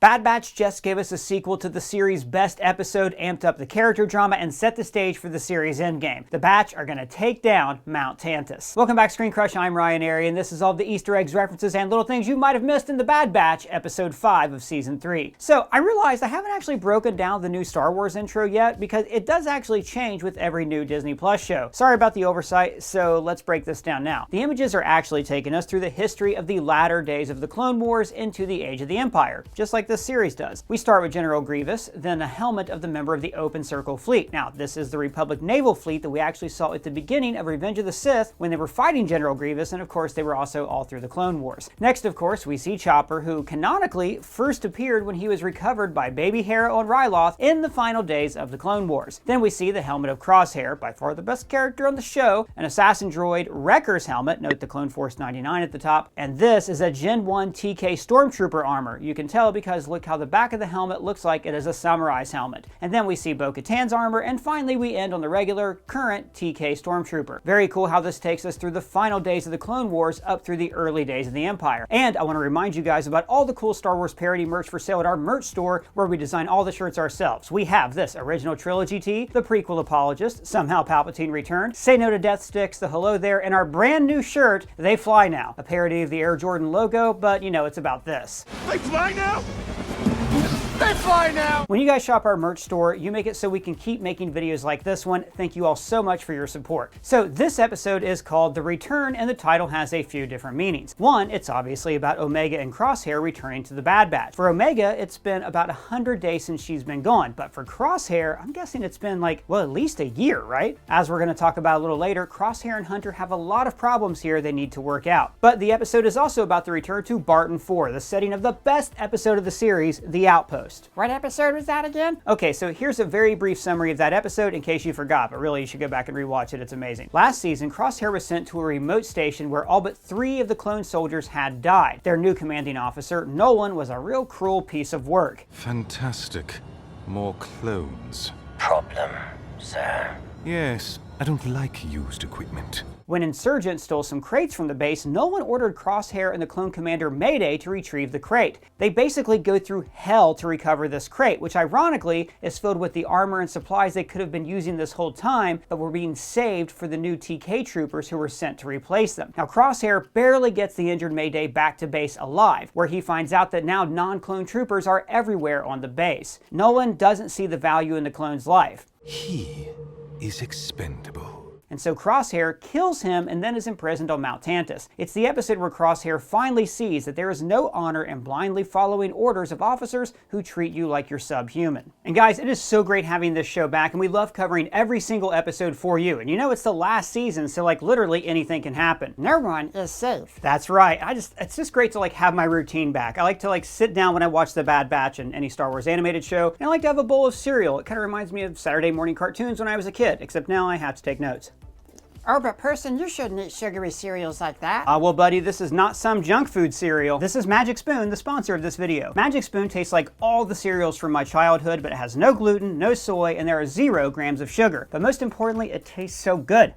Bad Batch just gave us a sequel to the series' best episode, amped up the character drama, and set the stage for the series' endgame. The Batch are gonna take down Mount Tantiss. Welcome back, ScreenCrush. I'm Ryan Airy, and this is all the Easter eggs, references, and little things you might have missed in the Bad Batch, episode 5 of season 3. So, I realized I haven't actually broken down the new Star Wars intro yet, because it does actually change with every new Disney Plus show. Sorry about the oversight, so let's break this down now. The images are actually taking us through the history of the latter days of the Clone Wars into the Age of the Empire, just like this series does. We start with General Grievous, then a helmet of the member of the Open Circle Fleet. Now, this is the Republic naval fleet that we actually saw at the beginning of Revenge of the Sith when they were fighting General Grievous, and of course they were also all through the Clone Wars. Next, of course, we see Chopper, who canonically first appeared when he was recovered by Baby Hera on Ryloth in the final days of the Clone Wars. Then we see the helmet of Crosshair, by far the best character on the show, an assassin droid Wrecker's helmet, note the Clone Force 99 at the top, and this is a Gen 1 TK Stormtrooper armor. You can tell because look how the back of the helmet looks like it is a samurai's helmet. And then we see Bo-Katan's armor, and finally we end on the regular, current TK Stormtrooper. Very cool how this takes us through the final days of the Clone Wars up through the early days of the Empire. And I want to remind you guys about all the cool Star Wars parody merch for sale at our merch store, where we design all the shirts ourselves. We have this original trilogy tee, the prequel apologist, somehow Palpatine returned, say no to death sticks, the hello there, and our brand new shirt, They Fly Now, a parody of the Air Jordan logo, but you know, it's about this. They fly now? They fly now! When you guys shop our merch store, you make it so we can keep making videos like this one. Thank you all so much for your support. So this episode is called The Return, and the title has a few different meanings. One, it's obviously about Omega and Crosshair returning to the Bad Batch. For Omega, it's been about 100 days since she's been gone, but for Crosshair, I'm guessing it's been like, well, at least a year, right? As we're going to talk about a little later, Crosshair and Hunter have a lot of problems here they need to work out. But the episode is also about the return to Barton 4, the setting of the best episode of the series, The Outpost. What episode was that again? Okay, so here's a very brief summary of that episode in case you forgot, but really you should go back and rewatch it, it's amazing. Last season, Crosshair was sent to a remote station where all but 3 of the clone soldiers had died. Their new commanding officer, Nolan, was a real cruel piece of work. Fantastic. More clones. Problem, sir? Yes, I don't like used equipment. When insurgents stole some crates from the base, Nolan ordered Crosshair and the clone commander Mayday to retrieve the crate. They basically go through hell to recover this crate, which ironically is filled with the armor and supplies they could have been using this whole time, but were being saved for the new TK troopers who were sent to replace them. Now Crosshair barely gets the injured Mayday back to base alive, where he finds out that now non-clone troopers are everywhere on the base. Nolan doesn't see the value in the clone's life. He is expendable. And so Crosshair kills him and then is imprisoned on Mount Tantiss. It's the episode where Crosshair finally sees that there is no honor in blindly following orders of officers who treat you like you're subhuman. And guys, it is so great having this show back, and we love covering every single episode for you. And you know it's the last season, so like literally anything can happen. No one is safe. That's right. It's just great to like have my routine back. I like to like sit down when I watch The Bad Batch and any Star Wars animated show, and I like to have a bowl of cereal. It kind of reminds me of Saturday morning cartoons when I was a kid, except now I have to take notes. Oh, but person, you shouldn't eat sugary cereals like that. Well buddy, this is not some junk food cereal. This is Magic Spoon, the sponsor of this video. Magic Spoon tastes like all the cereals from my childhood, but it has no gluten, no soy, and there are 0 grams of sugar. But most importantly, it tastes so good.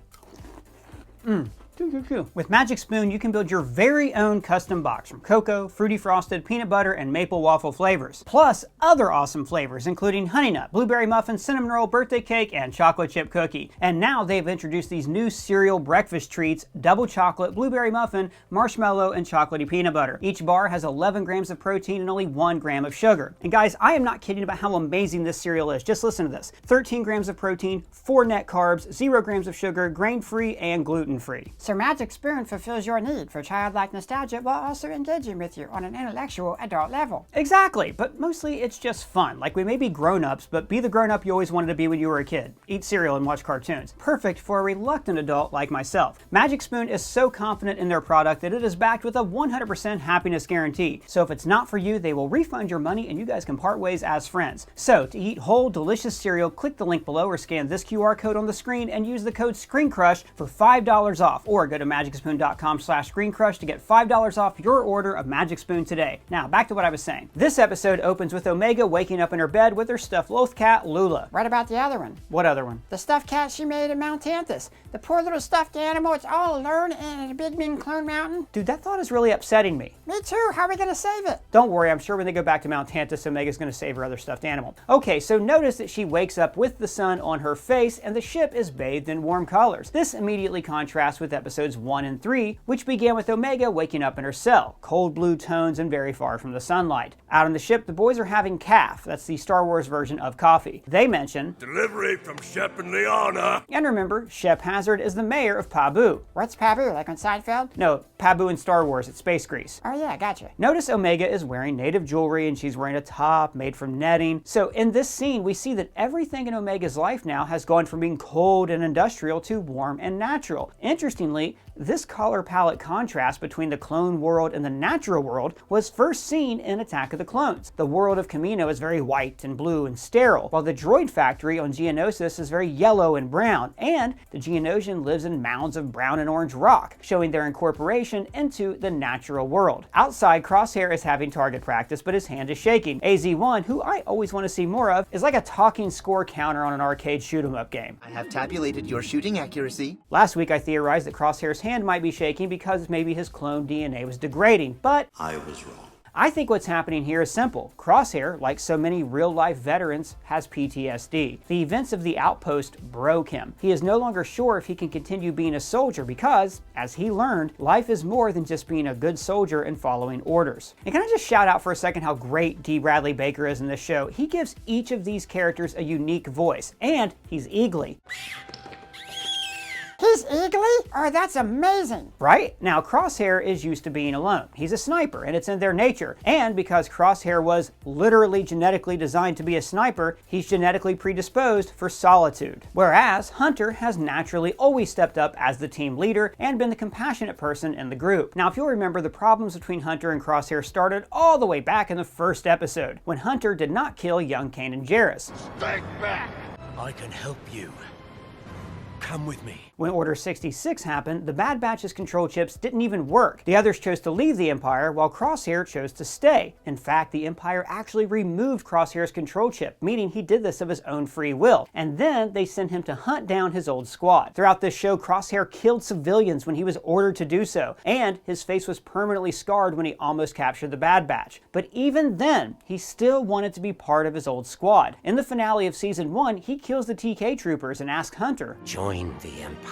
With Magic Spoon, you can build your very own custom box from cocoa, fruity frosted, peanut butter, and maple waffle flavors. Plus other awesome flavors, including honey nut, blueberry muffin, cinnamon roll, birthday cake, and chocolate chip cookie. And now they've introduced these new cereal breakfast treats: double chocolate, blueberry muffin, marshmallow, and chocolatey peanut butter. Each bar has 11 grams of protein and only 1 gram of sugar. And guys, I am not kidding about how amazing this cereal is. Just listen to this. 13 grams of protein, 4 net carbs, 0 grams of sugar, grain-free, and gluten-free. So Magic Spoon fulfills your need for childlike nostalgia while also engaging with you on an intellectual adult level. Exactly, but mostly it's just fun. Like, we may be grown-ups, but be the grown-up you always wanted to be when you were a kid. Eat cereal and watch cartoons. Perfect for a reluctant adult like myself. Magic Spoon is so confident in their product that it is backed with a 100% happiness guarantee. So if it's not for you, they will refund your money and you guys can part ways as friends. So to eat whole, delicious cereal, click the link below or scan this QR code on the screen and use the code ScreenCrush for $5 off. or go to magicspoon.com/ScreenCrush to get $5 off your order of Magic Spoon today. Now, back to what I was saying. This episode opens with Omega waking up in her bed with her stuffed loth cat, Lula. What about the other one? What other one? The stuffed cat she made in Mount Tantiss. The poor little stuffed animal, it's all alone in a big mean clone mountain. Dude, that thought is really upsetting me. Me too, how are we gonna save it? Don't worry, I'm sure when they go back to Mount Tantiss, Omega's going to save her other stuffed animal. Okay, so notice that she wakes up with the sun on her face and the ship is bathed in warm colors. This immediately contrasts with episodes 1 and 3, which began with Omega waking up in her cell, cold blue tones and very far from the sunlight. Out on the ship, the boys are having caf, that's the Star Wars version of coffee. They mention Delivery from Shep and Liana. and remember, Shep Hazard is the mayor of Pabu. What's Pabu, like on Seinfeld? No, Pabu in Star Wars, it's Space Grease. Oh yeah, gotcha. Notice Omega is wearing native jewelry and she's wearing a top made from netting. So in this scene, we see that everything in Omega's life now has gone from being cold and industrial to warm and natural. Interestingly, this color palette contrast between the clone world and the natural world was first seen in Attack of the Clones. The world of Kamino is very white and blue and sterile, while the droid factory on Geonosis is very yellow and brown, and the Geonosian lives in mounds of brown and orange rock, showing their incorporation into the natural world. Outside, Crosshair is having target practice, but his hand is shaking. AZ1, who I always want to see more of, is like a talking score counter on an arcade shoot-'em-up game. I have tabulated your shooting accuracy. Last week I theorized that Crosshair's hand might be shaking because maybe his clone DNA was degrading, but I was wrong. I think what's happening here is simple. Crosshair, like so many real-life veterans, has PTSD. The events of the Outpost broke him. He is no longer sure if he can continue being a soldier because, as he learned, life is more than just being a good soldier and following orders. And can I just shout out for a second how great D. Bradley Baker is in this show? He gives each of these characters a unique voice, and he's eagly. He's eagly? Oh, that's amazing. Right? Now, Crosshair is used to being alone. He's a sniper, and it's in their nature. And because Crosshair was literally genetically designed to be a sniper, he's genetically predisposed for solitude. Whereas Hunter has naturally always stepped up as the team leader and been the compassionate person in the group. Now, if you'll remember, the problems between Hunter and Crosshair started all the way back in the first episode, when Hunter did not kill young Kanan Jarrus. Take back. I can help you. Come with me. When Order 66 happened, the Bad Batch's control chips didn't even work. The others chose to leave the Empire, while Crosshair chose to stay. In fact, the Empire actually removed Crosshair's control chip, meaning he did this of his own free will. And then they sent him to hunt down his old squad. Throughout this show, Crosshair killed civilians when he was ordered to do so, and his face was permanently scarred when he almost captured the Bad Batch. But even then, he still wanted to be part of his old squad. In the finale of Season 1, he kills the TK troopers and asks Hunter, Join the Empire,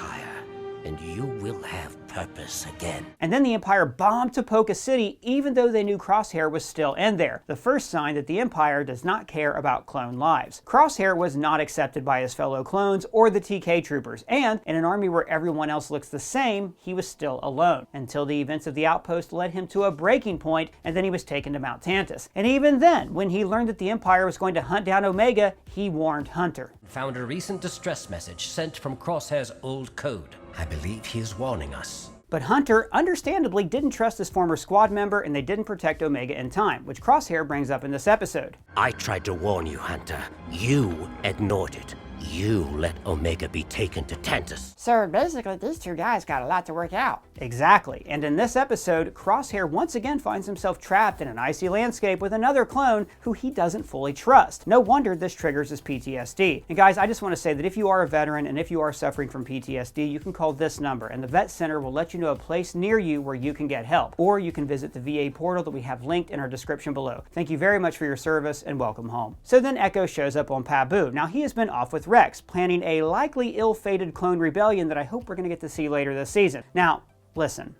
and you will have purpose again. And then the Empire bombed Topoka City even though they knew Crosshair was still in there. The first sign that the Empire does not care about clone lives. Crosshair was not accepted by his fellow clones or the TK troopers, and in an army where everyone else looks the same, he was still alone. Until the events of the Outpost led him to a breaking point, and then he was taken to Mount Tantiss. And even then, when he learned that the Empire was going to hunt down Omega, he warned Hunter. Found a recent distress message sent from Crosshair's old code. I believe he is warning us. But Hunter, understandably, didn't trust his former squad member, and they didn't protect Omega in time, which Crosshair brings up in this episode. I tried to warn you, Hunter. You ignored it. You let Omega be taken to Tantiss. So basically, these two guys got a lot to work out. Exactly. And in this episode, Crosshair once again finds himself trapped in an icy landscape with another clone who he doesn't fully trust. No wonder this triggers his PTSD. And guys, I just want to say that if you are a veteran and if you are suffering from PTSD, you can call this number, and the Vet Center will let you know a place near you where you can get help. Or you can visit the VA portal that we have linked in our description below. Thank you very much for your service, and welcome home. So then Echo shows up on Pabu. Now he has been off with Rex, planning a likely ill-fated clone rebellion that I hope we're going to get to see later this season. Now, listen.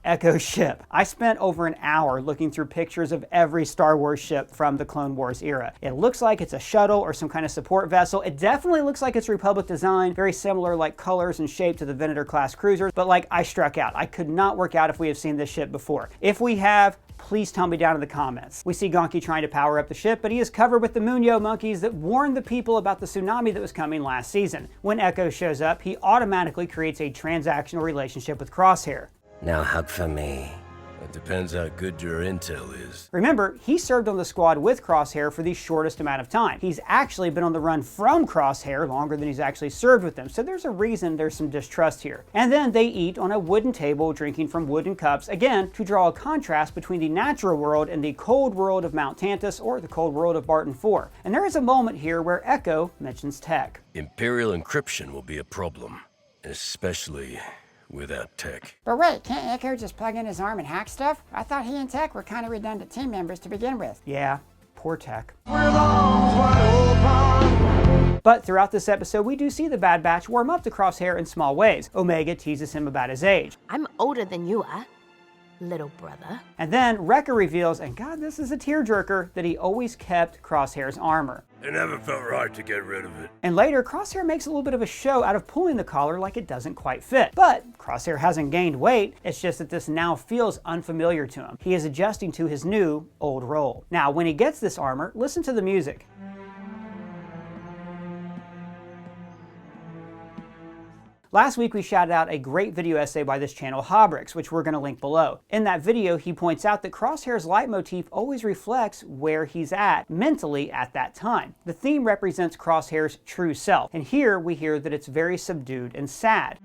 Echo's ship. I spent over an hour looking through pictures of every Star Wars ship from the Clone Wars era. It looks like it's a shuttle or some kind of support vessel. It definitely looks like it's Republic design, very similar like colors and shape to the Venator class cruisers, but like I struck out. I could not work out if we have seen this ship before. If we have, please tell me down in the comments. We see Gonki trying to power up the ship, but he is covered with the Munyo monkeys that warned the people about the tsunami that was coming last season. When Echo shows up, he automatically creates a transactional relationship with Crosshair. Now hug for me. Depends how good your intel is. Remember, he served on the squad with Crosshair for the shortest amount of time. He's actually been on the run from Crosshair longer than he's actually served with them, so there's a reason there's some distrust here. And then they eat on a wooden table, drinking from wooden cups, again, to draw a contrast between the natural world and the cold world of Mount Tantiss, or the cold world of Barton 4. And there is a moment here where Echo mentions tech. Imperial encryption will be a problem, especially without tech. But wait, can't Echo just plug in his arm and hack stuff? I thought he and Tech were kind of redundant team members to begin with. Yeah, poor Tech. But throughout this episode, we do see the Bad Batch warm up to Crosshair in small ways. Omega teases him about his age. I'm older than you are, little brother. And then Wrecker reveals, and God, this is a tearjerker, that he always kept Crosshair's armor. It never felt right to get rid of it. And later, Crosshair makes a little bit of a show out of pulling the collar like it doesn't quite fit. But Crosshair hasn't gained weight, it's just that this now feels unfamiliar to him. He is adjusting to his new, old role. Now, when he gets this armor, listen to the music. Last week we shouted out a great video essay by this channel, Hobrix, which we're going to link below. In that video, he points out that Crosshair's leitmotif always reflects where he's at mentally at that time. The theme represents Crosshair's true self, and here we hear that it's very subdued and sad.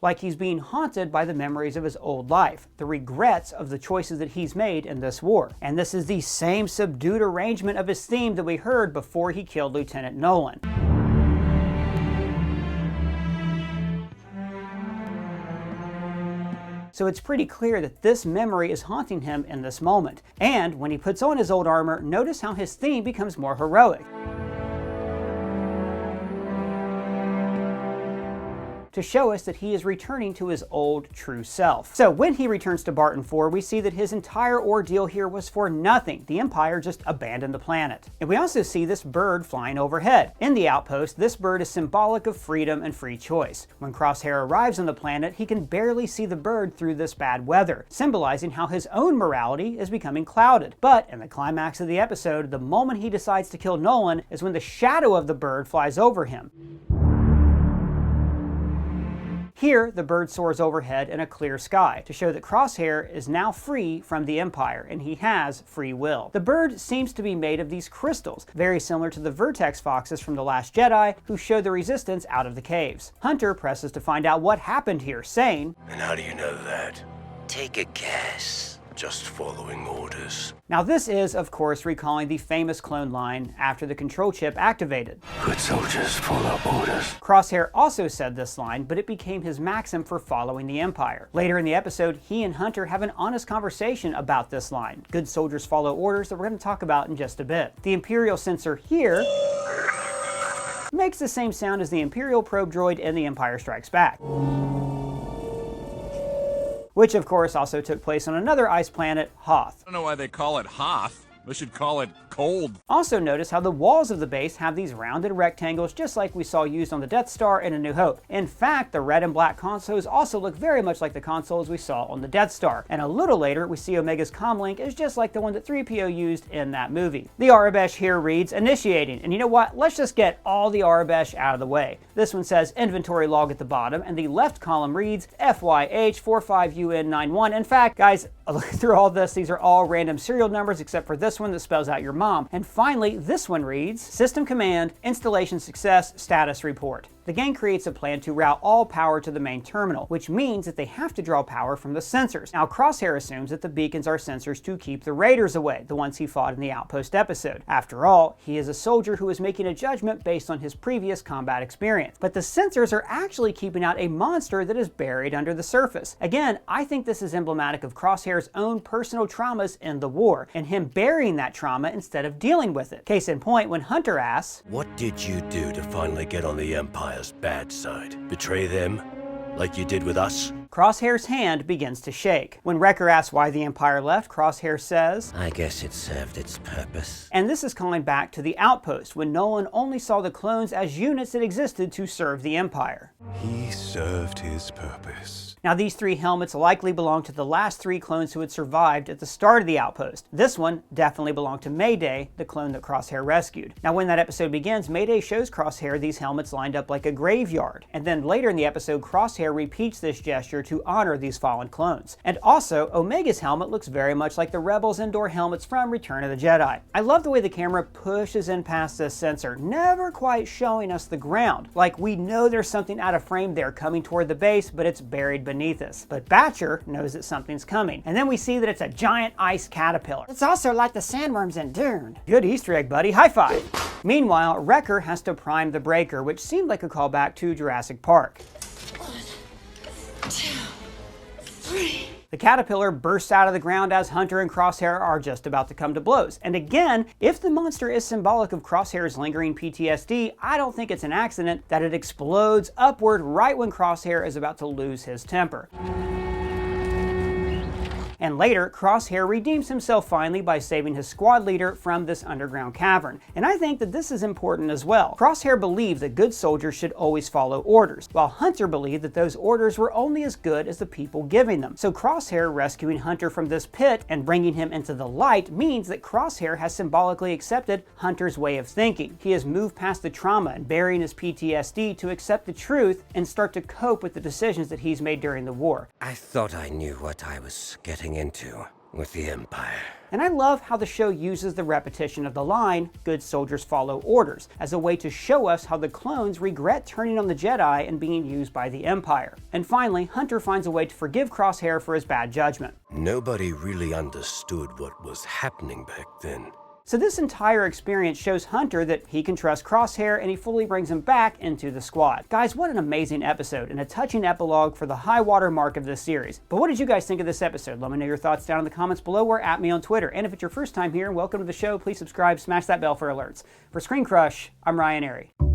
Like he's being haunted by the memories of his old life, the regrets of the choices that he's made in this war. And this is the same subdued arrangement of his theme that we heard before he killed Lieutenant Nolan. So it's pretty clear that this memory is haunting him in this moment. And when he puts on his old armor, notice how his theme becomes more heroic. To show us that he is returning to his old true self. So when he returns to Barton 4, we see that his entire ordeal here was for nothing. The Empire just abandoned the planet. And we also see this bird flying overhead. In the Outpost, this bird is symbolic of freedom and free choice. When Crosshair arrives on the planet, he can barely see the bird through this bad weather, symbolizing how his own morality is becoming clouded. But in the climax of the episode, the moment he decides to kill Nolan is when the shadow of the bird flies over him. Here, the bird soars overhead in a clear sky to show that Crosshair is now free from the Empire, and he has free will. The bird seems to be made of these crystals, very similar to the Vertex foxes from The Last Jedi, who showed the Resistance out of the caves. Hunter presses to find out what happened here, saying, And how do you know that? Take a guess. Just following orders. Now this is, of course, recalling the famous clone line after the control chip activated. Good soldiers follow orders. Crosshair also said this line, but it became his maxim for following the Empire. Later in the episode, he and Hunter have an honest conversation about this line. Good soldiers follow orders, that we're going to talk about in just a bit. The Imperial sensor here makes the same sound as the Imperial probe droid in The Empire Strikes Back, which of course also took place on another ice planet, Hoth. I don't know why they call it Hoth. They should call it cold. Also notice how the walls of the base have these rounded rectangles just like we saw used on the Death Star in A New Hope. In fact, the red and black consoles also look very much like the consoles we saw on the Death Star. And a little later, we see Omega's comlink is just like the one that 3PO used in that movie. The Arabesh here reads, initiating. And you know what? Let's just get all the Arabesh out of the way. This one says inventory log at the bottom, and the left column reads FYH45UN91. In fact, guys, looking through all this, these are all random serial numbers except for this one that spells out your mom. And finally, this one reads, System Command, Installation Success, Status Report. The gang creates a plan to route all power to the main terminal, which means that they have to draw power from the sensors. Now, Crosshair assumes that the beacons are sensors to keep the raiders away, the ones he fought in the Outpost episode. After all, he is a soldier who is making a judgment based on his previous combat experience. But the sensors are actually keeping out a monster that is buried under the surface. Again, I think this is emblematic of Crosshair's own personal traumas in the war, and him burying that trauma instead of dealing with it. Case in point, when Hunter asks, What did you do to finally get on the Empire's bad side? Betray them? Like you did with us? Crosshair's hand begins to shake. When Wrecker asks why the Empire left, Crosshair says, I guess it served its purpose. And this is calling back to the Outpost, when Nolan only saw the clones as units that existed to serve the Empire. He served his purpose. Now these three helmets likely belong to the last three clones who had survived at the start of the Outpost. This one definitely belonged to Mayday, the clone that Crosshair rescued. Now when that episode begins, Mayday shows Crosshair these helmets lined up like a graveyard. And then later in the episode, Crosshair repeats this gesture gesture to honor these fallen clones. And also, Omega's helmet looks very much like the Rebels' indoor helmets from Return of the Jedi. I love the way the camera pushes in past this sensor, never quite showing us the ground. Like, we know there's something out of frame there coming toward the base, but it's buried beneath us. But Batcher knows that something's coming. And then we see that it's a giant ice caterpillar. It's also like the sandworms in Dune. Good Easter egg, buddy. High five. Meanwhile, Wrecker has to prime the breaker, which seemed like a callback to Jurassic Park. 1, 2, 3. The caterpillar bursts out of the ground as Hunter and Crosshair are just about to come to blows. And again, if the monster is symbolic of Crosshair's lingering PTSD, I don't think it's an accident that it explodes upward right when Crosshair is about to lose his temper. And later, Crosshair redeems himself finally by saving his squad leader from this underground cavern. And I think that this is important as well. Crosshair believed that good soldiers should always follow orders, while Hunter believed that those orders were only as good as the people giving them. So Crosshair rescuing Hunter from this pit and bringing him into the light means that Crosshair has symbolically accepted Hunter's way of thinking. He has moved past the trauma and burying his PTSD to accept the truth and start to cope with the decisions that he's made during the war. I thought I knew what I was getting into with the Empire. And I love how the show uses the repetition of the line, "Good soldiers follow orders," as a way to show us how the clones regret turning on the Jedi and being used by the Empire. And finally, Hunter finds a way to forgive Crosshair for his bad judgment. Nobody really understood what was happening back then. So this entire experience shows Hunter that he can trust Crosshair, and he fully brings him back into the squad. Guys, what an amazing episode and a touching epilogue for the high water mark of this series. But what did you guys think of this episode? Let me know your thoughts down in the comments below or at me on Twitter. And if it's your first time here, welcome to the show. Please subscribe, smash that bell for alerts. For ScreenCrush, I'm Ryan Airy.